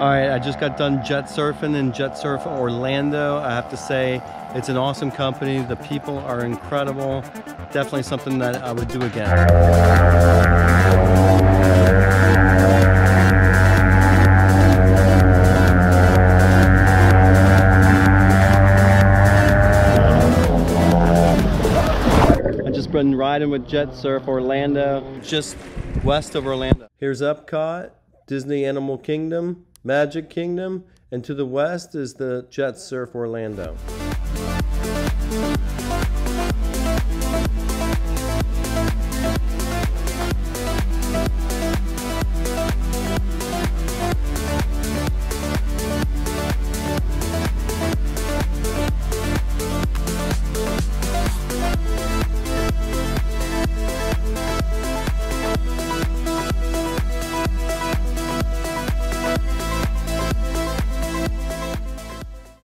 All right, I just got done jet surfing in Jetsurf Orlando. I have to say, it's an awesome company. The people are incredible. Definitely something that I would do again. Been riding with Jetsurf Orlando, just west of Orlando. Here's Epcot, Disney Animal Kingdom, Magic Kingdom, and to the west is the Jetsurf Orlando.